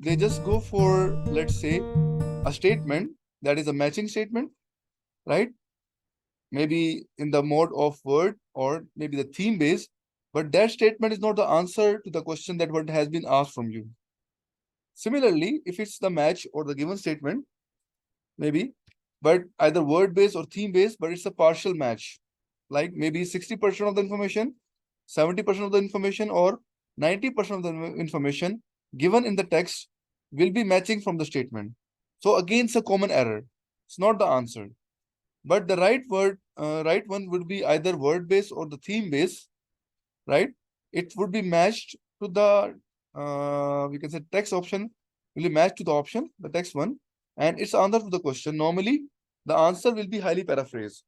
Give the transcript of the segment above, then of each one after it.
They just go for, let's say, a statement that is a matching statement, right? Maybe in the mode of word or maybe the theme base, but that statement is not the answer to the question that what has been asked from you. Similarly, if it's the match or the given statement, maybe, but either word based or theme based, but it's a partial match, like maybe 60% of the information, 70% of the information, or 90% of the information given in the text will be matching from the statement. So again, it's a common error. It's not the answer. But the right one would be either word based or the theme based, right? It would be matched to the we can say text option will be matched to the option, the text one, and its answer to the question. Normally, the answer will be highly paraphrased.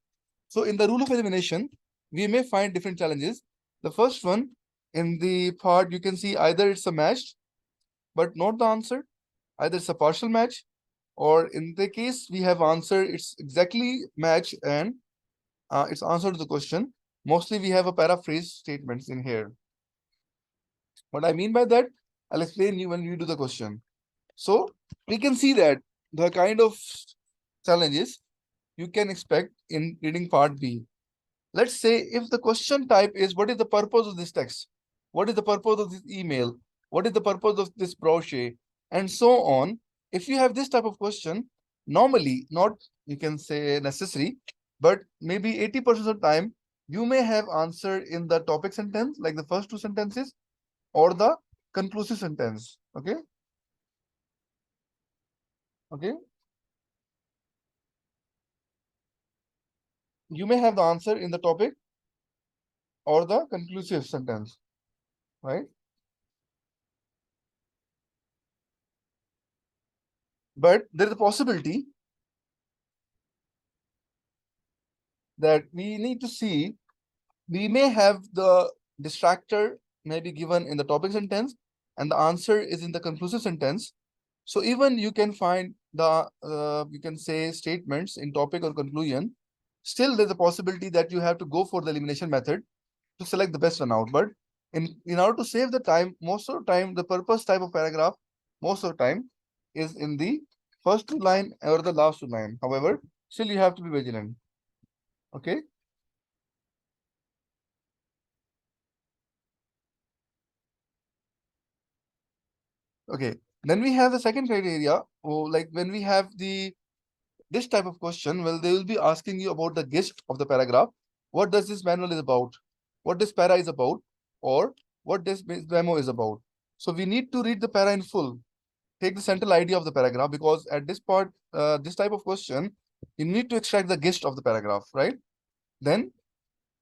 So in the rule of elimination, we may find different challenges. The first one, in the part you can see either it's a match, but not the answer, either it's a partial match, or in the case we have answer, it's exactly match and it's answer to the question. Mostly we have a paraphrase statements in here. What I mean by that, I'll explain you when we do the question. So we can see that the kind of challenges you can expect in reading part B. Let's say if the question type is what is the purpose of this text? What is the purpose of this email? What is the purpose of this brochure? And so on. If you have this type of question, normally, not you can say necessary, but maybe 80% of the time, you may have answer in the topic sentence, like the first two sentences, or the conclusive sentence. Okay. Okay. You may have the answer in the topic or the conclusive sentence, right? But there is a possibility that we need to see, we may have the distractor maybe given in the topic sentence and the answer is in the conclusive sentence. So even you can find the, you can say statements in topic or conclusion, still there's a possibility that you have to go for the elimination method to select the best one out. But in order to save the time, most of the time, the purpose type of paragraph, most of the time is in the first two line or the last two line. However, still you have to be vigilant. Okay. Okay. Then we have the second criteria, like when we have this type of question, well, they will be asking you about the gist of the paragraph. What does this manual is about? What this para is about? Or what this memo is about? So we need to read the para in full. Take the central idea of the paragraph, because at this part, this type of question, you need to extract the gist of the paragraph, right? Then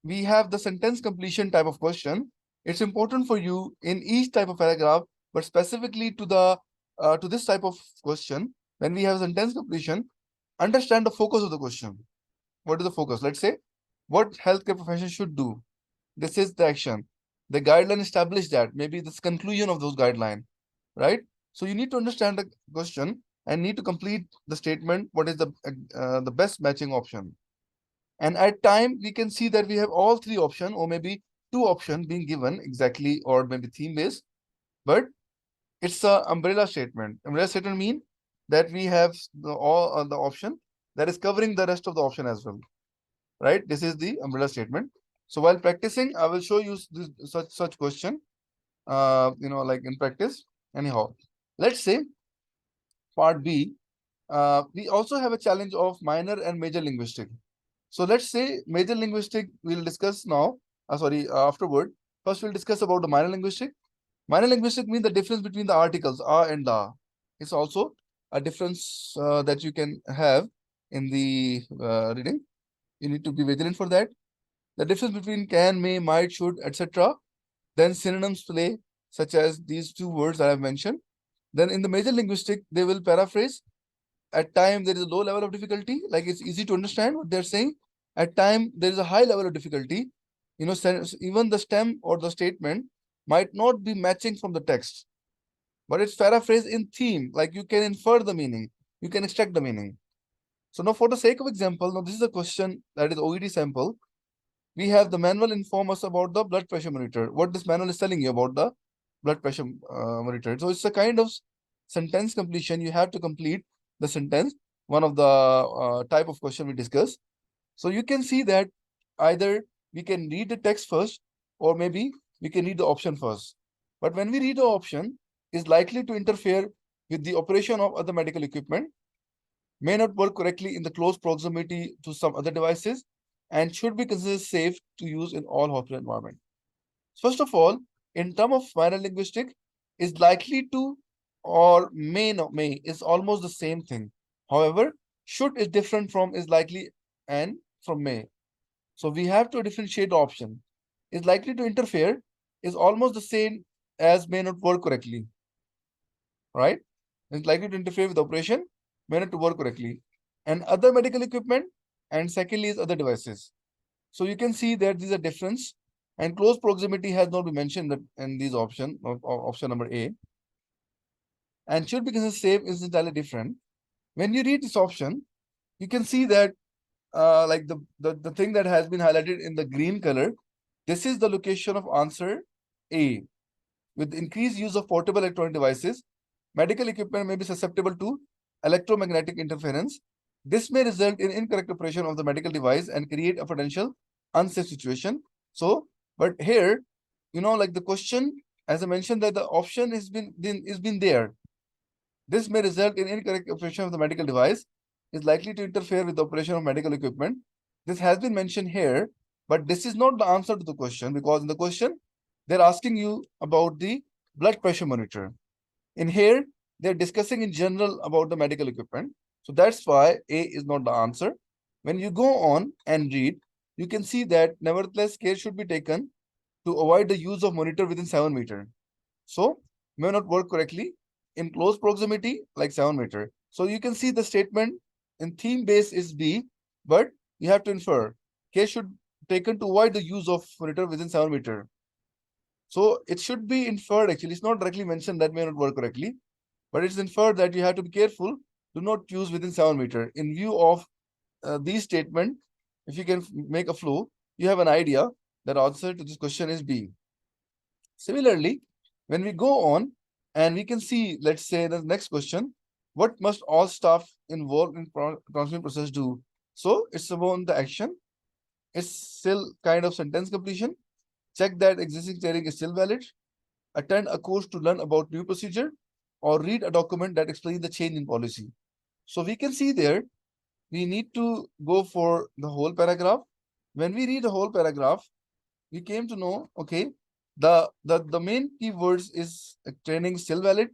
we have the sentence completion type of question. It's important for you in each type of paragraph, but specifically to the to this type of question, when we have sentence completion, understand the focus of the question. What is the focus? Let's say, what healthcare profession should do. This is the action. The guideline established that. Maybe this conclusion of those guideline, right? So you need to understand the question and need to complete the statement. What is the best matching option? And at time, we can see that we have all three options or maybe two options being given exactly, or maybe theme based, but it's a umbrella statement. Umbrella statement mean that we have all the option that is covering the rest of the option as well, right? This is the umbrella statement. So while practicing, I will show you this, such question, like in practice. Anyhow, let's say part B, we also have a challenge of minor and major linguistic. So let's say major linguistic we'll discuss now. Afterward. First, we'll discuss about the minor linguistic. Minor linguistic means the difference between the articles and la. It's also a difference that you can have in the reading. You need to be vigilant for that. The difference between can, may, might, should, etc. Then synonyms play, such as these two words that I've mentioned. Then in the major linguistic, they will paraphrase. At time, there is a low level of difficulty, like it's easy to understand what they're saying. At time, there is a high level of difficulty. Even the stem or the statement might not be matching from the text, but it's paraphrased in theme, like you can infer the meaning, you can extract the meaning. So now for the sake of example, now this is a question that is OET sample. We have the manual inform us about the blood pressure monitor. What this manual is telling you about the blood pressure monitor. So it's a kind of sentence completion, you have to complete the sentence, one of the type of question we discussed. So you can see that either we can read the text first, or maybe we can read the option first. But when we read the option, is likely to interfere with the operation of other medical equipment, may not work correctly in the close proximity to some other devices, and should be considered safe to use in all hospital environment. First of all, in term of final linguistic, is likely to or may not may is almost the same thing. However, should is different from is likely and from may. So we have to differentiate the option. Is likely to interfere is almost the same as may not work correctly, right? Is likely to interfere with the operation, may not to work correctly, and other medical equipment, and secondly is other devices. So you can see that these are difference, and close proximity has not been mentioned in these option of option number A, and should be considered safe is entirely different. When you read this option, you can see that like the thing that has been highlighted in the green color, this is the location of answer A. With increased use of portable electronic devices, medical equipment may be susceptible to electromagnetic interference. This may result in incorrect operation of the medical device and create a potential unsafe situation. So, but here, like the question, as I mentioned, that the option has been there. This may result in incorrect operation of the medical device, is likely to interfere with the operation of medical equipment. This has been mentioned here, but this is not the answer to the question, because in the question, they're asking you about the blood pressure monitor. In here, they're discussing in general about the medical equipment. So that's why A is not the answer. When you go on and read, you can see that nevertheless care should be taken to avoid the use of monitor within 7 meter. So may not work correctly in close proximity like 7 meter. So you can see the statement in theme base is B, but you have to infer care should taken to avoid the use of monitor within 7 meter. So it should be inferred actually. It's not directly mentioned that may not work correctly, but it's inferred that you have to be careful. Do not use within 7 meter. In view of these statement, if you can make a flow, you have an idea that answer to this question is B. Similarly, when we go on and we can see, let's say the next question, what must all staff involved in transmission process do? So it's about the action. It's still kind of sentence completion. Check that existing training is still valid. Attend a course to learn about new procedure, or read a document that explains the change in policy. So we can see there, we need to go for the whole paragraph. When we read the whole paragraph, we came to know, okay, the main keywords is training still valid,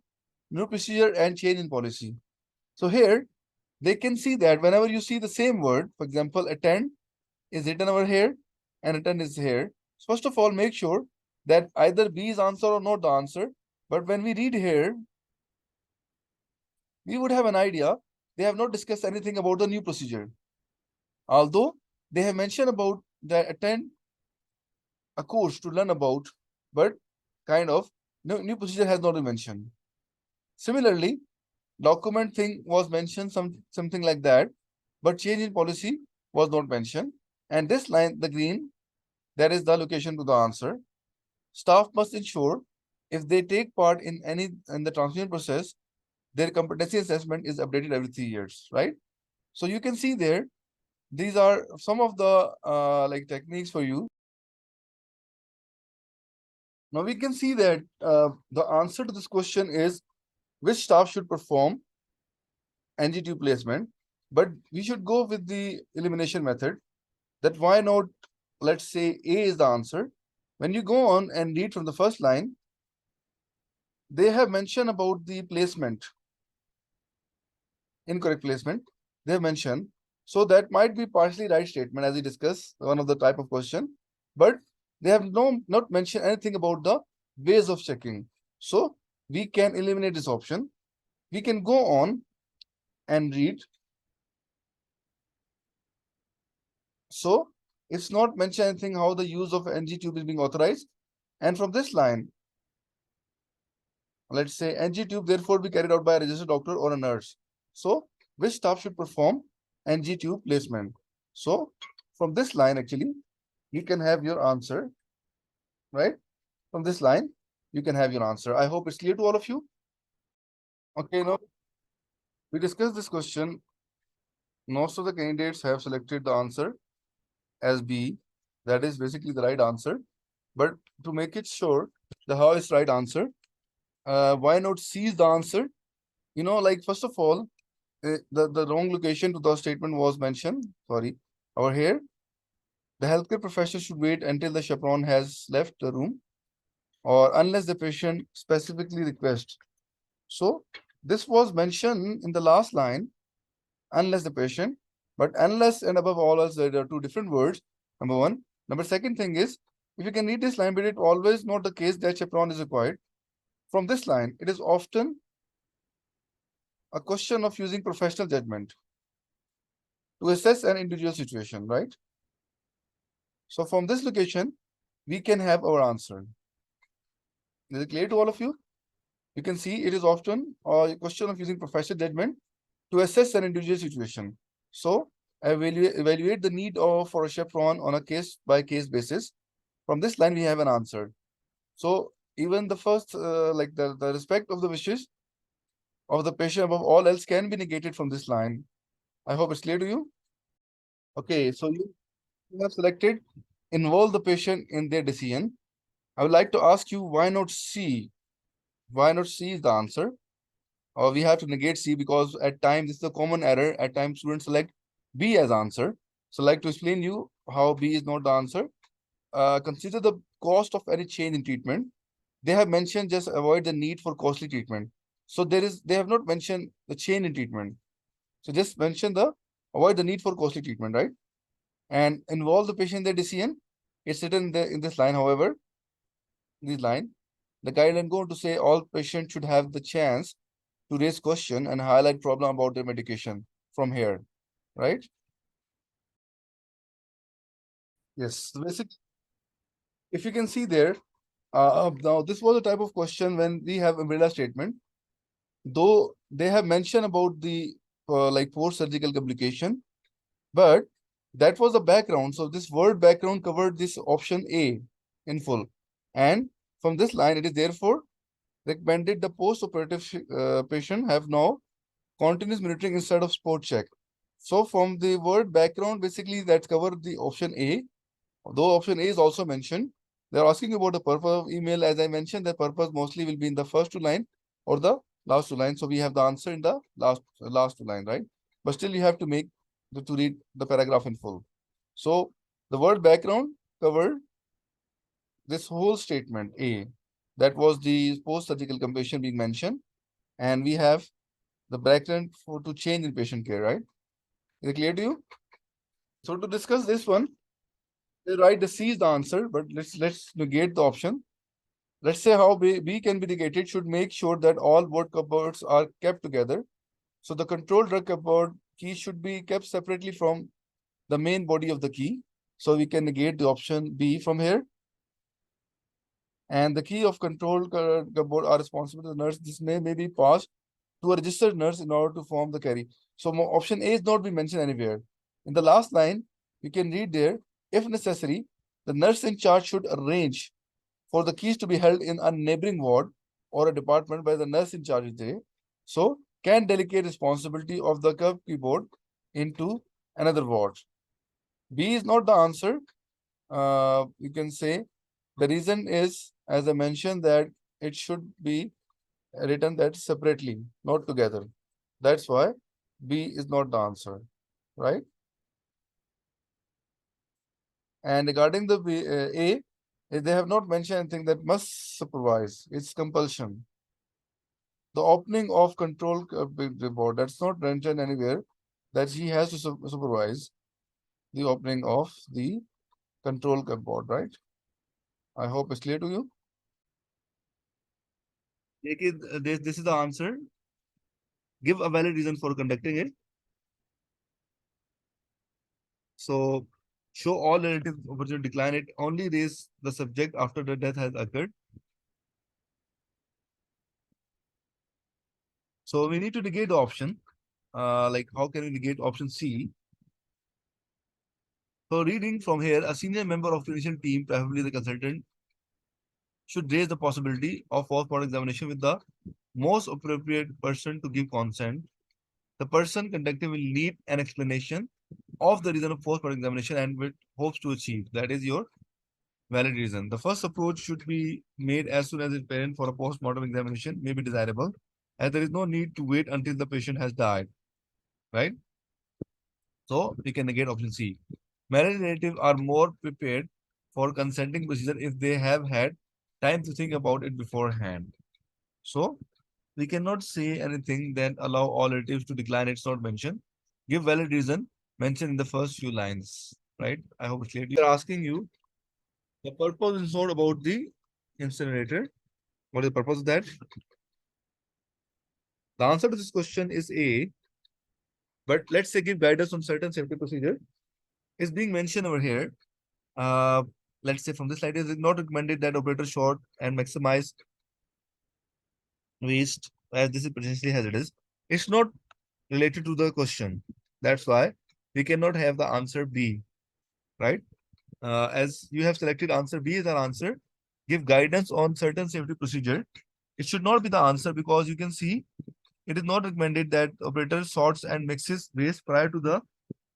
new procedure, and change in policy. So here, they can see that whenever you see the same word, for example, attend is written over here, and attend is here. So first of all, make sure that either B is answer or not the answer. But when we read here, we would have an idea. They have not discussed anything about the new procedure. Although they have mentioned about the attend a course to learn about, but kind of new procedure has not been mentioned. Similarly, document thing was mentioned, something like that, but change in policy was not mentioned. And this line, the green, that is the location to the answer. Staff must ensure if they take part in the transmission process, their competency assessment is updated every 3 years, right? So you can see there, these are some of the like techniques for you. Now we can see that the answer to this question is which staff should perform NG2 placement, but we should go with the elimination method. That why not, let's say A is the answer. When you go on and read from the first line, they have mentioned about the placement, incorrect placement, they have mentioned. So that might be partially right statement as we discussed, one of the type of question, but they have not mentioned anything about the ways of checking. So we can eliminate this option. We can go on and read. So it's not mentioned anything how the use of NG tube is being authorized. And from this line, let's say NG tube therefore be carried out by a registered doctor or a nurse. So which staff should perform NG tube placement? So from this line, actually, you can have your answer, right? From this line, you can have your answer. I hope it's clear to all of you. Okay, now we discussed this question. Most of the candidates have selected the answer as B. That is basically the right answer. But to make it sure the how is right answer, why not C is the answer? Like first of all, the wrong location to the statement was mentioned. Sorry, over here, the healthcare professional should wait until the chaperone has left the room, or unless the patient specifically requests. So this was mentioned in the last line, unless the patient, but unless and above all else, there are two different words. Number one. Number second thing is, if you can read this line, but it always not the case that chaperone is required. From this line, it is often a question of using professional judgment to assess an individual situation, right? So from this location, we can have our answer. Is it clear to all of you? You can see it is often a question of using professional judgment to assess an individual situation. So evaluate the need for a chaperone on a case-by-case basis. From this line, we have an answer. So even the first, like the respect of the wishes of the patient above all else can be negated from this line. I hope it's clear to you. Okay, so you have selected involve the patient in their decision. I would like to ask you, why not C? Why not C is the answer? Or we have to negate C because at times this is a common error. At times students select B as answer. So I'd like to explain you how B is not the answer. Consider the cost of any change in treatment. They have mentioned just avoid the need for costly treatment. So they have not mentioned the change in treatment. So just mention the avoid the need for costly treatment, right? And involve the patient in their decision. It's written in this line, however, this line, the guideline going to say all patients should have the chance to raise question and highlight problem about their medication from here, right? Yes, the basic, if you can see there, now this was a type of question when we have umbrella statement, though they have mentioned about the like post-surgical complication, but that was the background. So this word background covered this option A in full. And from this line, it is therefore recommended the post-operative patient have now continuous monitoring instead of spot check. So from the word background, basically that covered the option A. Though option A is also mentioned, they're asking about the purpose of email. As I mentioned, the purpose mostly will be in the first two line or the last two lines. So we have the answer in the last two line, right? But still you have to make to read the paragraph in full. So the word background covered this whole statement A. That was the post-surgical completion being mentioned. And we have the background for to change in patient care, right? Is it clear to you? So to discuss this one, they write the C is the answer, but let's negate the option. Let's say how B can be negated should make sure that all word cupboards are kept together. So the control drug cupboard key should be kept separately from the main body of the key. So we can negate the option B from here. And the key of control cupboard are responsible to the nurse. This may be passed to a registered nurse in order to form the carry. So option A is not been mentioned anywhere. In the last line, you can read there, if necessary, the nurse in charge should arrange for the keys to be held in a neighboring ward or a department by the nurse in charge there. So can delegate responsibility of the curb keyboard into another ward. B is not the answer. You can say the reason is, as I mentioned, that it should be written that separately, not together. That's why B is not the answer, right? And regarding the A, they have not mentioned anything that must supervise. It's compulsion. The opening of control board, that's not mentioned anywhere that he has to supervise the opening of the control board, right? I hope it's clear to you. This is the answer. Give a valid reason for conducting it. So show all relative opportunity decline it. Only raise the subject after the death has occurred. So we need to negate the option. Like how can we negate option C? So reading from here, a senior member of clinician team, preferably the consultant, should raise the possibility of post-mortem examination with the most appropriate person to give consent. The person conducting will need an explanation of the reason of post-mortem examination and with hopes to achieve. That is your valid reason. The first approach should be made as soon as it's parent for a post-mortem examination may be desirable, as there is no need to wait until the patient has died, right? So we can negate option C. Married relatives are more prepared for consenting procedure if they have had time to think about it beforehand. So we cannot say anything that allow all relatives to decline. It's not mentioned. Give valid reason mentioned in the first few lines, right? I hope it's clear. They're asking you the purpose is not about the incinerator. What is the purpose of that? The answer to this question is A, but let's say give guidance on certain safety procedure is being mentioned over here. Uh, let's say from this slide, it is not recommended that operator short and maximize waste as this is potentially hazardous. It's not related to the question. That's why we cannot have the answer B, right? As you have selected answer B as an answer, give guidance on certain safety procedure. It should not be the answer because you can see it is not recommended that operator sorts and mixes waste prior to the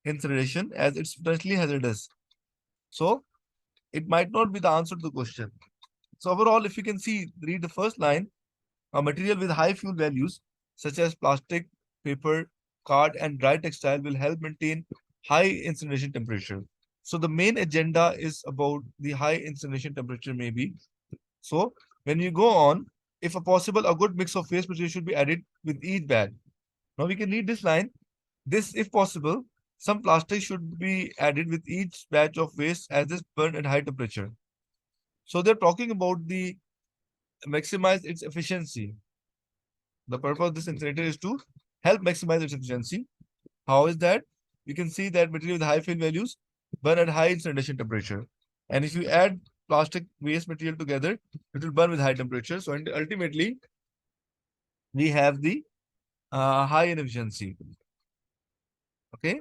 incineration as it's potentially hazardous. So it might not be the answer to the question. So overall, if you can see, read the first line, a material with high fuel values, such as plastic, paper, card, and dry textile will help maintain high incineration temperature. So the main agenda is about the high incineration temperature maybe. So when you go on, if a possible, a good mix of waste material should be added with each bag. Now we can read this line. This, if possible, some plastic should be added with each batch of waste as this burned at high temperature. So they're talking about the maximize its efficiency. The purpose of this incinerator is to help maximize its efficiency. How is that? You can see that material with high fill values burn at high incineration temperature. And if you add plastic waste material together, it will burn with high temperature. So ultimately, we have the high inefficiency. Okay.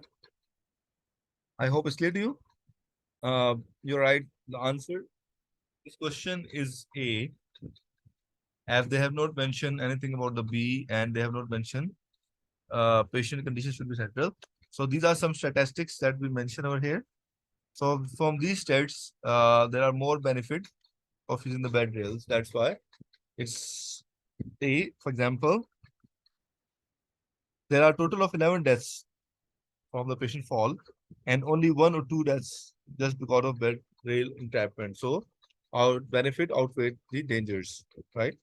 I hope it's clear to you. You're right. The answer this question is A, as they have not mentioned anything about the B and they have not mentioned patient conditions should be settled. So these are some statistics that we mentioned over here. So from these stats, there are more benefit of using the bed rails. That's why it's A. For example, there are a total of 11 deaths from the patient fall, and only 1 or 2 deaths just because of bed rail entrapment. So our benefit outweigh the dangers, right?